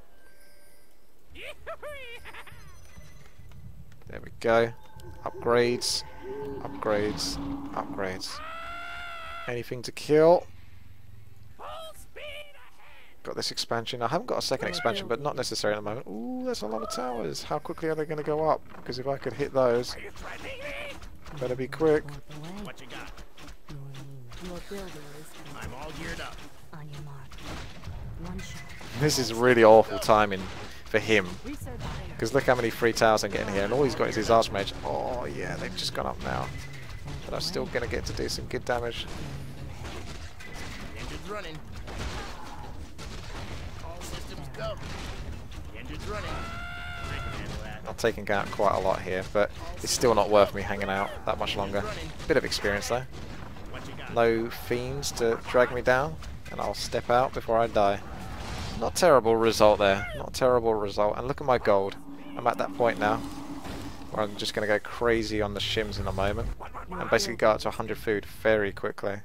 Speaker 1: There we go. Upgrades. Upgrades. Upgrades. Anything to kill. Got this expansion. I haven't got a second expansion, but not necessary at the moment. Ooh, there's a lot of towers. How quickly are they going to go up? Because if I could hit those, better be quick.
Speaker 2: What you got?
Speaker 3: Your building is complete.
Speaker 2: I'm all geared up.
Speaker 3: On your mark. One shot.
Speaker 1: This is really awful timing for him.
Speaker 3: Research area.
Speaker 1: Because look how many free towers I'm getting here, and all he's got is his Archmage. Oh yeah, they've just gone up now. But I'm still going to get to do some good damage.
Speaker 2: The engine's running. All systems go. The engine's running. I can handle that.
Speaker 1: I'm taking out quite a lot here, but it's still not worth me hanging out that much longer. Bit of experience though.
Speaker 2: What you got?
Speaker 1: No fiends to drag me down, and I'll step out before I die. Not terrible result there. Not terrible result. And look at my gold. I'm at that point now where I'm just going to go crazy on the shims in a moment and basically go up to 100 food very quickly.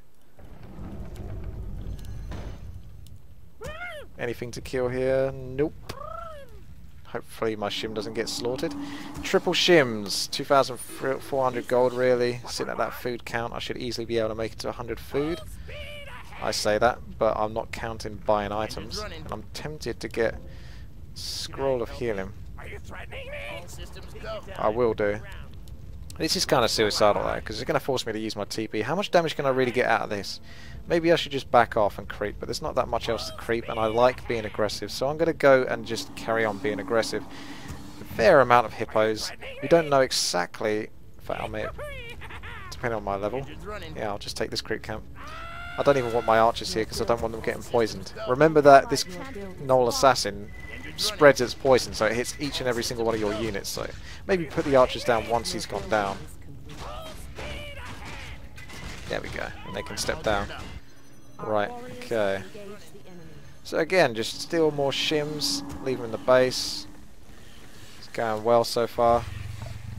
Speaker 1: Anything to kill here? Nope. Hopefully my shim doesn't get slaughtered. Triple shims, 2,400 gold really. Sitting at that food count, I should easily be able to make it to 100 food. I say that, but I'm not counting buying items. And I'm tempted to get Scroll of Healing.
Speaker 2: All systems go.
Speaker 1: I will do. This is kind of suicidal though, because it's going to force me to use my TP. How much damage can I really get out of this? Maybe I should just back off and creep, but there's not that much else to creep, and I like being aggressive, so I'm going to go and just carry on being aggressive. A fair amount of hippos. We don't know exactly if I'll make, depending on my level. Yeah, I'll just take this creep camp. I don't even want my archers here because I don't want them getting poisoned. Remember that this Knoll Assassin spreads its poison, so it hits each and every single one of your units, so maybe put the archers down once he's gone down. There we go, and they can step down. Right, okay. So again, just steal more shims, leave them in the base. It's going well so far.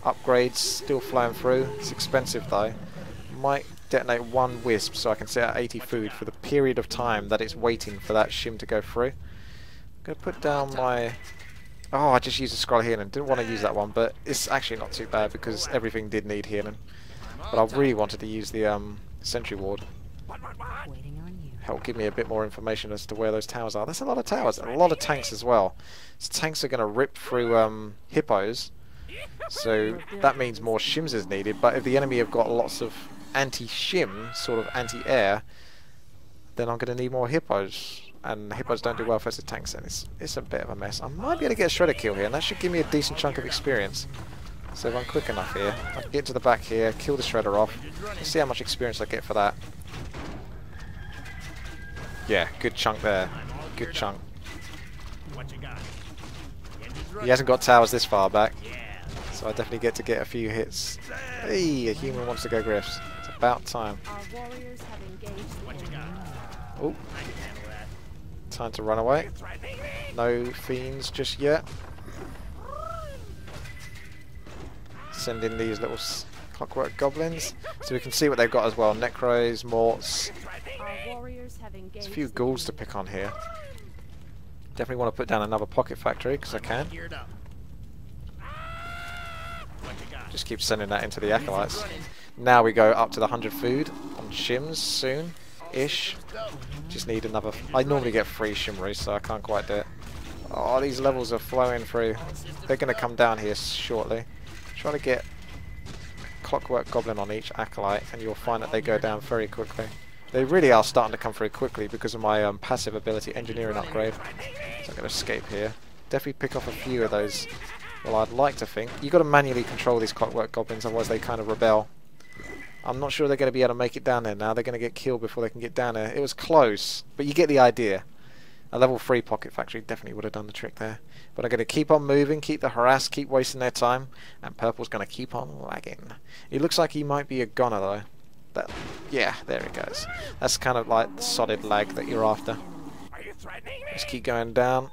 Speaker 1: Upgrades still flowing through. It's expensive though. Might detonate one wisp so I can set out 80 food for the period of time that it's waiting for that shim to go through. I'm going to put down my... Oh, I just used a scroll of healing. Didn't want to use that one, but it's actually not too bad because everything did need healing. But I really wanted to use the sentry ward.
Speaker 3: Waiting on you.
Speaker 1: Help give me a bit more information as to where those towers are. There's a lot of towers, and a lot of tanks as well. So tanks are going to rip through hippos, so that means more shims is needed. But if the enemy have got lots of anti-shim, sort of anti-air, then I'm going to need more hippos. And the hippos don't do well versus tanks, and it's a bit of a mess. I might be able to get a shredder kill here, and that should give me a decent chunk of experience. So if I'm quick enough here, I can get to the back here, kill the shredder off. Let's see how much experience I get for that. Yeah, good chunk there. Good chunk. He hasn't got towers this far back, so I definitely get to get a few hits. Hey, a human wants to go Griffs. It's about time.
Speaker 3: Our warriors have engaged the enemy.
Speaker 1: Oh, time to run away. No fiends just yet. Send in these little clockwork goblins so we can see what they've got as well. Necros, morts.
Speaker 3: Our warriors have engaged.
Speaker 1: There's a few ghouls to pick on here. Definitely want to put down another pocket factory because I can. Just keep sending that into the acolytes. Now we go up to the 100 food on shims soon-ish. Just need another... I normally get 3 shimmeries, so I can't quite do it. Oh, these levels are flowing through. They're going to come down here shortly. Try to get clockwork goblin on each acolyte, and you'll find that they go down very quickly. They really are starting to come through quickly because of my passive ability engineering upgrade. So I'm going to escape here. Definitely pick off a few of those. Well, I'd like to think. You've got to manually control these clockwork goblins, otherwise they kind of rebel. I'm not sure they're going to be able to make it down there now. They're going to get killed before they can get down there. It was close, but you get the idea. A level 3 pocket factory definitely would have done the trick there. But I'm going to keep on moving, keep the harass, keep wasting their time, and Purple's going to keep on lagging. He looks like he might be a goner though. That, yeah, there it goes. That's kind of like the solid lag that you're after.
Speaker 2: Are you threatening me?
Speaker 1: Let's keep going down.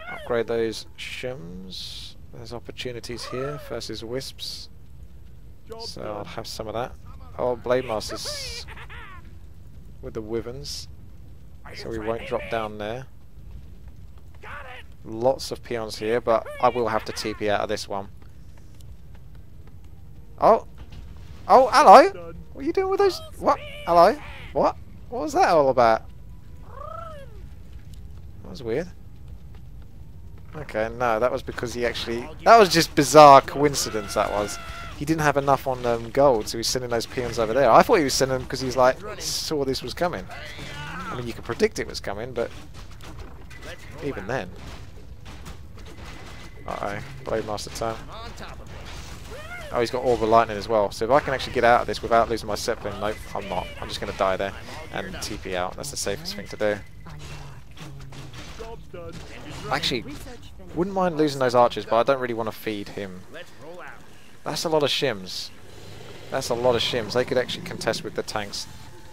Speaker 1: Upgrade those shims. There's opportunities here versus wisps. So I'll have some of that. Oh, Blade Masters with the wyverns. So we won't drop down there. Lots of peons here, but I will have to TP out of this one. Oh! Oh, hello! What are you doing with those? What? Hello? What? What was that all about? That was weird. Okay, no, that was because he actually... That was just bizarre coincidence, that was. He didn't have enough on gold, so he was sending those peons over there. I thought he was sending them because he's like, saw this was coming. I mean, you could predict it was coming, but even then. Uh-oh, Blade Master time. Oh, he's got Orb of Lightning as well. So if I can actually get out of this without losing my Zeppelin, nope, I'm not. I'm just going to die there and TP out. That's the safest thing to do. Actually, wouldn't mind losing those archers, but I don't really want to feed him. That's a lot of shims. That's a lot of shims. They could actually contest with the tanks.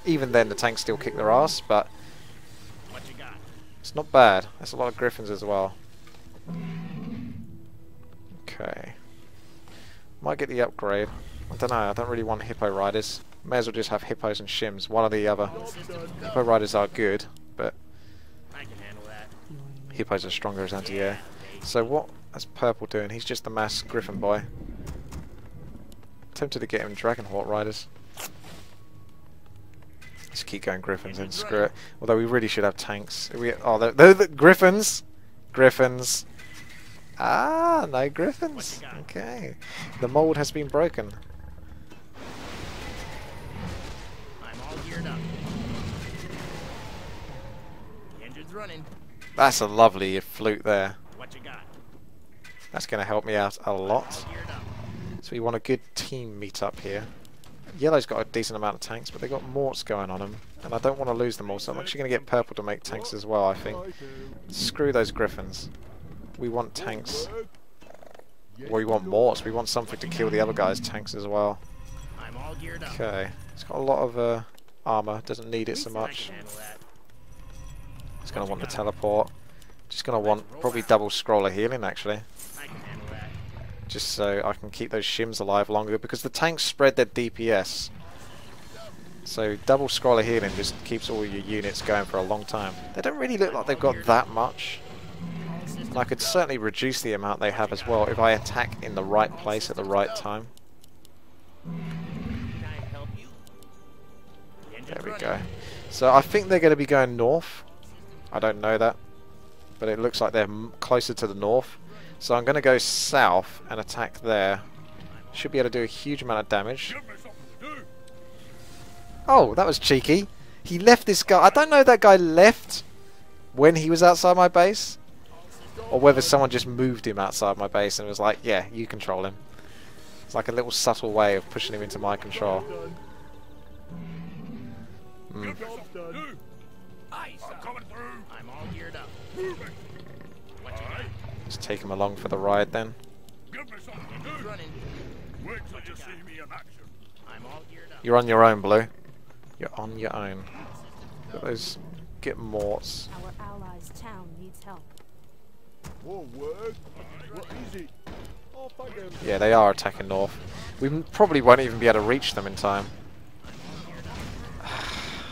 Speaker 1: Even then, the tanks still kick their ass, but it's not bad. That's a lot of griffins as well. Okay. Might get the upgrade. I don't know. I don't really want hippo riders. May as well just have hippos and shims. One or the other. Hippo riders are good, but hippos are stronger as anti-air. So what is Purple doing? He's just a mass griffin boy. Tempted to get him Dragonhawk riders. Just keep going griffins and screw it. Although we really should have tanks. Oh, they're the griffins! Griffins! Ah, no griffins. Okay. The mold has been broken.
Speaker 2: I'm all geared up. The engine's running.
Speaker 1: That's a lovely flute there.
Speaker 2: What you got?
Speaker 1: That's going to help me out a lot.
Speaker 2: Geared up.
Speaker 1: So we want a good team meet up here. Yellow's got a decent amount of tanks, but they've got morts going on them. And I don't want to lose them all, so I'm actually going to get Purple to make tanks as well, I think. Screw those griffins. We want tanks. Or we want morts. We want something to kill the other guy's tanks as well.
Speaker 2: I'm all geared up.
Speaker 1: Okay. It's got a lot of armor. Doesn't need it so much. It's going to want the teleport. Just going to want probably double scroller healing, actually.
Speaker 2: I can handle that.
Speaker 1: Just so I can keep those shims alive longer, because the tanks spread their DPS. So double scroller healing just keeps all your units going for a long time. They don't really look like they've got that much. And I could certainly reduce the amount they have as well if I attack in the right place at the right time. There we go. So I think they're going to be going north. I don't know that, but it looks like they're closer to the north. So I'm going to go south and attack there. Should be able to do a huge amount of damage. Oh, that was cheeky. He left this guy. I don't know if that guy left when he was outside my base, or whether someone just moved him outside my base and was like, yeah, you control him. It's like a little subtle way of pushing him into my control. Mm.
Speaker 2: I'm all geared up.
Speaker 1: Just take him along for the ride then.
Speaker 2: Running. I'm all geared up.
Speaker 1: You're on your own, Blue. You're on your own. Got those. Get morts.
Speaker 3: Our allies' town needs help.
Speaker 1: Yeah, they are attacking north. We probably won't even be able to reach them in time.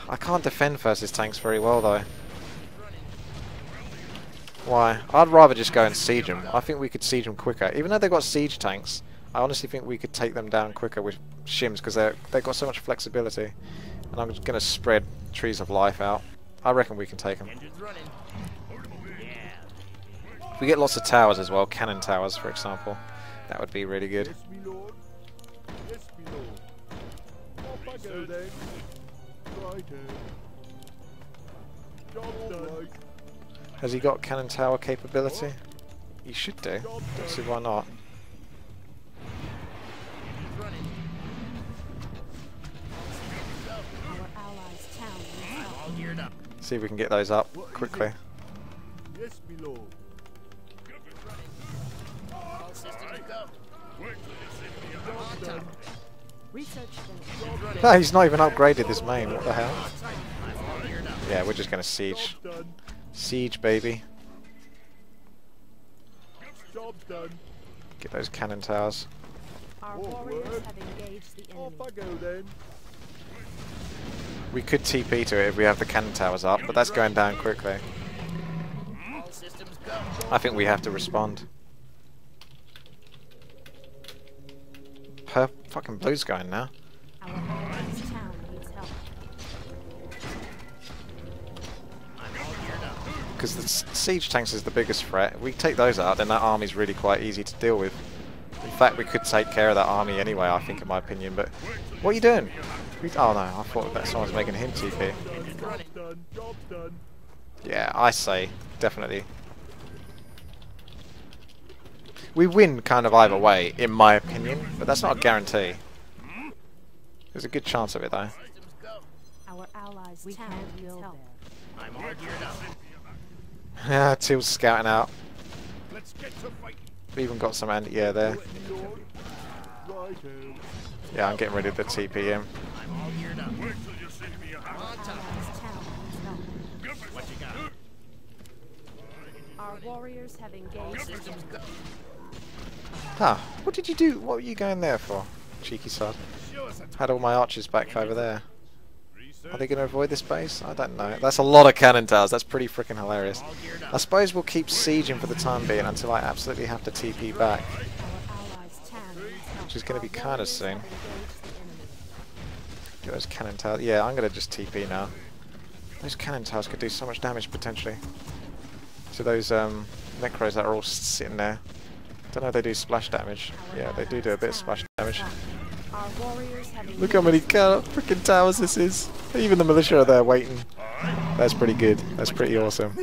Speaker 1: I can't defend versus tanks very well though. Why? I'd rather just go and siege them. I think we could siege them quicker. Even though they've got siege tanks, I honestly think we could take them down quicker with shims, because they've got so much flexibility. And I'm just going to spread Trees of Life out. I reckon we can take them. If we get lots of towers as well, cannon towers for example, that would be really good. Has he got cannon tower capability? He should do. Don't see why not.
Speaker 3: Our allies' town needs help.
Speaker 1: See if we can get those up quickly.
Speaker 4: Yes, my lord.
Speaker 3: Research finished.
Speaker 2: Engines running.
Speaker 1: No, he's not even upgraded this main. What the hell?
Speaker 2: I'm all geared up.
Speaker 1: Yeah, we're just gonna siege.
Speaker 4: Job done.
Speaker 1: Siege, baby.
Speaker 4: Job done.
Speaker 1: Get those cannon towers.
Speaker 3: Our
Speaker 4: Won't
Speaker 3: warriors
Speaker 4: work.
Speaker 3: have engaged the
Speaker 4: Off
Speaker 3: enemy.
Speaker 4: I go then.
Speaker 1: We could TP to it if we have the cannon towers up, but that's going down quickly.
Speaker 2: All systems go.
Speaker 1: I think we have to respond. Fucking blue's going now.
Speaker 3: Our allies' town needs help.
Speaker 2: I'm all geared up.
Speaker 1: Because the siege tanks is the biggest threat. If we take those out, then that army's really quite easy to deal with. In fact, we could take care of that army anyway, I think, in my opinion. But what are you doing? Oh no, I thought that someone was making him TP.
Speaker 2: Engines running.
Speaker 4: Job done. Job done.
Speaker 1: Yeah, I say definitely. We win kind of either way, in my opinion, but that's not a guarantee. There's a good chance of it though.
Speaker 2: Systems go.
Speaker 3: Our allies' town needs help.
Speaker 2: I'm all geared up.
Speaker 1: Yeah, Teal's scouting out.
Speaker 4: Let's get to fighting.
Speaker 1: We even got some anti-air there.
Speaker 4: Lord. Righto.
Speaker 1: Yeah, I'm getting ready to TP him.
Speaker 2: I'm all geared up.
Speaker 4: Wait till you see me
Speaker 2: I'm on top.
Speaker 3: Allies' town needs help.
Speaker 2: What you got?
Speaker 3: Our warriors have
Speaker 2: All
Speaker 3: engaged the
Speaker 2: systems
Speaker 3: enemy.
Speaker 2: go.
Speaker 1: Huh, what did you do? What were you going there for? Cheeky sod.
Speaker 4: Show us a
Speaker 1: Had all my archers back over there.
Speaker 4: research.
Speaker 1: Are they going to avoid this base? I don't know. That's a lot of cannon towers. That's pretty freaking hilarious.
Speaker 2: All geared
Speaker 1: I
Speaker 2: up.
Speaker 1: suppose we'll keep sieging for the time being until I absolutely have to TP back.
Speaker 3: Our allies' town needs help.
Speaker 1: Which is gonna be
Speaker 3: Our
Speaker 1: kinda
Speaker 3: warriors
Speaker 1: soon.
Speaker 3: have engaged the enemy.
Speaker 1: Get those cannon towers. Yeah, I'm going to just TP now. Those cannon towers could do so much damage potentially. To those necros that are all sitting there. Don't know if they do splash damage. Yeah, they do a bit of splash damage.
Speaker 3: Our warriors have
Speaker 1: Look how many
Speaker 3: engaged
Speaker 1: freaking towers this is. Even the militia are there waiting. That's pretty good. That's pretty awesome.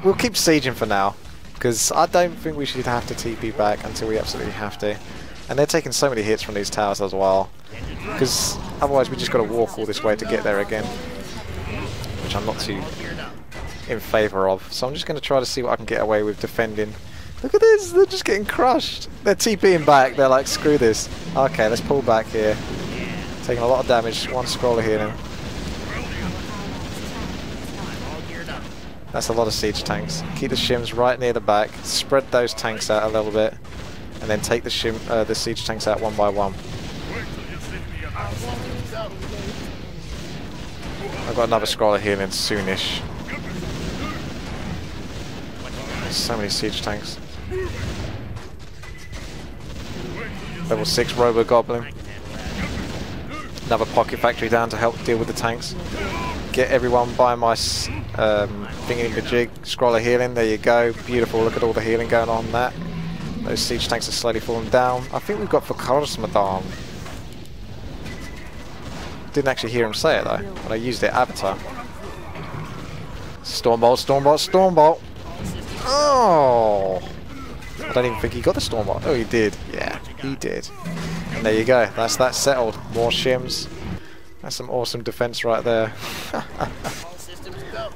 Speaker 1: We'll keep sieging for now, because I don't think we should have to TP back until we absolutely have to. And they're taking so many hits from these towers as well, because otherwise we just got to walk all this way to get there again, which I'm not too
Speaker 2: Geared up.
Speaker 1: in favour of. So I'm just going to try to see what I can get away with defending. Look at this, they're just getting crushed. They're TPing back, they're like, screw this. Okay, let's pull back here. Taking a lot of damage, one scroller here now.
Speaker 2: I'm all geared up.
Speaker 1: That's a lot of siege tanks. Keep the shims right near the back, spread those tanks out a little bit, and then take the siege tanks out one by one.
Speaker 3: Our warriors have engaged the enemy.
Speaker 1: I've got another scroller healing soonish. There's so many siege tanks. Level 6 Robo Goblin. Another pocket factory down to help deal with the tanks. Get everyone by my thingy-majig. Scroller healing, there you go. Beautiful, look at all the healing going on that. Those siege tanks are slowly falling down. I think we've got Fakorsmadan. Didn't actually hear him say it though, but I used it avatar. Stormbolt, Stormbolt, Stormbolt! Oh! I don't even think he got the Stormbolt. Oh, he did. Yeah, he did. And there you go. That's that settled. More shims. That's some awesome defense right there.
Speaker 2: All systems go.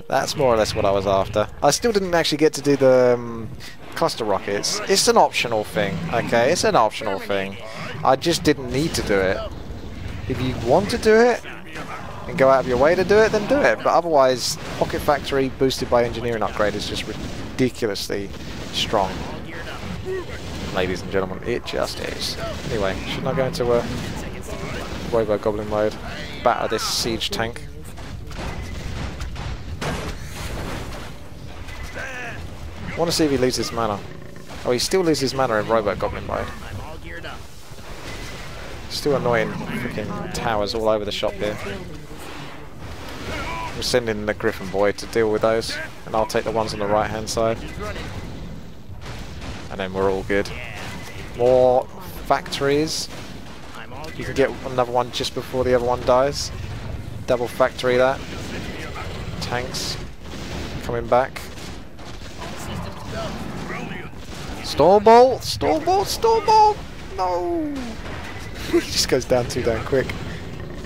Speaker 1: That's more or less what I was after. I still didn't actually get to do the cluster rockets. It's an optional thing, okay? It's an optional thing. I just didn't need to do it. If you want to do it and go out of your way to do it, then do it. But otherwise, Pocket Factory boosted by engineering upgrade is just ridiculously strong.
Speaker 2: All geared up.
Speaker 1: Ladies and gentlemen, it just is. Anyway, shouldn't I go into Robo Goblin mode? Batter this siege tank. I want to see if he loses mana. Oh, he still loses mana in Robo Goblin mode.
Speaker 2: I'm all geared up.
Speaker 1: Still annoying freaking towers all over the shop here. We're sending the Griffin boy to deal with those, and I'll take the ones on the right hand side,
Speaker 2: Engines running.
Speaker 1: and then we're all good. More factories.
Speaker 2: I'm all
Speaker 1: You can
Speaker 2: geared
Speaker 1: get
Speaker 2: up.
Speaker 1: another one just before the other one dies. Double factory that. Tanks coming back.
Speaker 2: All systems go.
Speaker 1: Stormbolt! Stormbolt! Stormbolt! No! He just goes down too damn quick.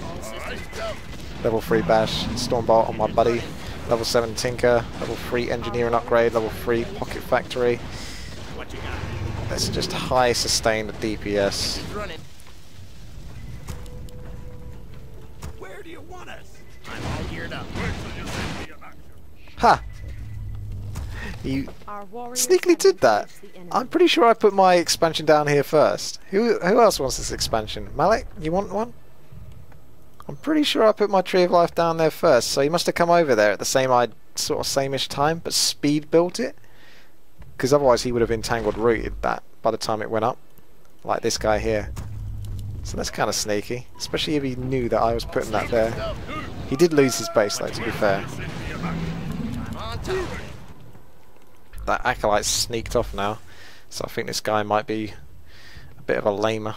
Speaker 2: All systems go.
Speaker 1: Level 3 bash, Stormbolt on my buddy. Level 7 Tinker, level 3 engineering upgrade, level 3 pocket factory.
Speaker 2: What you got?
Speaker 1: That's just high sustained DPS.
Speaker 2: Engines running.
Speaker 1: Ha! You
Speaker 3: Our warriors
Speaker 1: sneakily
Speaker 3: have
Speaker 1: did that.
Speaker 3: engaged the enemy.
Speaker 1: I'm pretty sure I put my expansion down here first. Who else wants this expansion? Malik, you want one? I'm pretty sure I put my Tree of Life down there first, so he must have come over there at the same-ish time, but speed built it. Because otherwise he would have entangled rooted that by the time it went up. Like this guy here. So that's kind of sneaky, especially if he knew that I was putting that there. He did lose his base though, to be fair.
Speaker 2: I'm on top of it.
Speaker 1: That Acolyte sneaked off now, so I think this guy might be a bit of a lamer.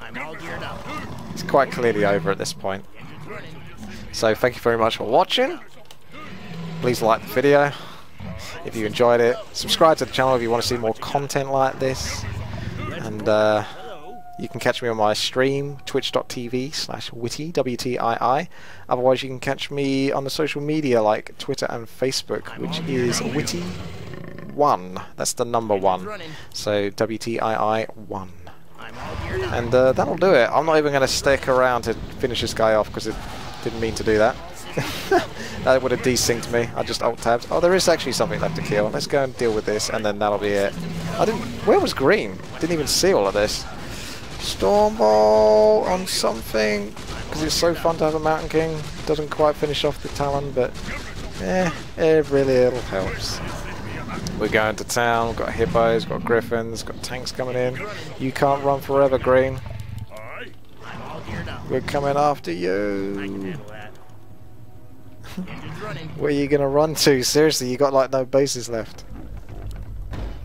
Speaker 2: I'm all geared up.
Speaker 1: He's quite clearly over at this point.
Speaker 2: Engines running.
Speaker 1: So thank you very much for watching. Please like the video if you enjoyed it. Subscribe to the channel if you want to see more content like this. And you can catch me on my stream, twitch.tv/WTii, WTii. Otherwise you can catch me on the social media like Twitter and Facebook, which is WTii1. That's the number 1. So WTii1.
Speaker 2: I'm all geared up.
Speaker 1: And that'll do it. I'm not even going to stick around to finish this guy off because it didn't mean to do that. That would have desynced me. I just alt-tabbed. Oh, there is actually something left to kill. Let's go and deal with this, and then that'll be it. Where was green? Didn't even see all of this. Storm Ball on something, because it's so fun to have a Mountain King. Doesn't quite finish off the Talon, but every little helps. We're going to town. We've got hippos, we've got griffins, got tanks coming in. You can't run forever, green.
Speaker 4: Aye.
Speaker 2: I'm all geared up.
Speaker 1: We're coming after
Speaker 2: I can
Speaker 1: you.
Speaker 2: handle that. Engines running.
Speaker 1: Where are you gonna run to? Seriously, you got like no bases left.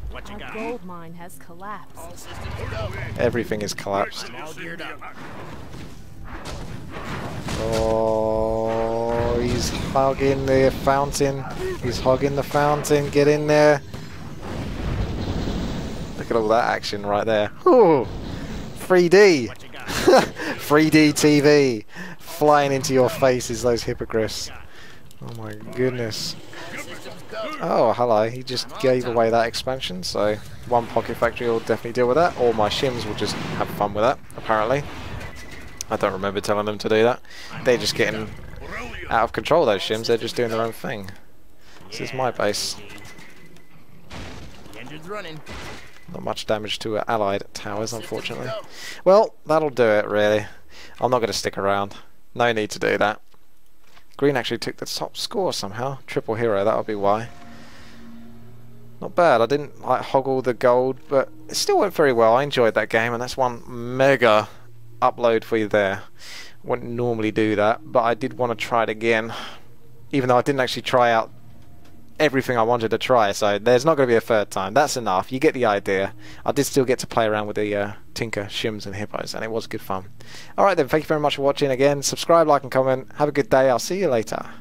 Speaker 2: What you
Speaker 3: Our
Speaker 2: got?
Speaker 3: gold mine has collapsed.
Speaker 2: All systems go.
Speaker 1: Everything is collapsed.
Speaker 2: I'm all geared up.
Speaker 1: Oh, he's hugging the fountain. He's hugging the fountain. Get in there. Look at all that action right there. Ooh, 3D.
Speaker 2: What you got?
Speaker 1: 3D TV. Flying into your faces, those hippogriffs. Oh my goodness.
Speaker 2: Systems go.
Speaker 1: Oh, hello. He just gave away that expansion, so one pocket factory will definitely deal with that. Or my shims will just have fun with that, apparently. I don't remember telling them to do that. They're just getting out of control, those shims. They're just doing their own thing. This is my base.
Speaker 2: The engine's running.
Speaker 1: Not much damage to allied towers, unfortunately. Well, that'll do it, really. I'm not going to stick around. No need to do that. Green actually took the top score somehow. Triple hero, that'll be why. Not bad. I didn't like hoggle the gold, but it still went very well. I enjoyed that game, and that's one mega upload for you there. Wouldn't normally do that, but I did want to try it again, even though I didn't actually try out everything I wanted to try, so there's not going to be a third time. That's enough. You get the idea. I did still get to play around with the Tinker, Shims and Hippos, and it was good fun. Alright then, thank you very much for watching again. Subscribe, like and comment. Have a good day. I'll see you later.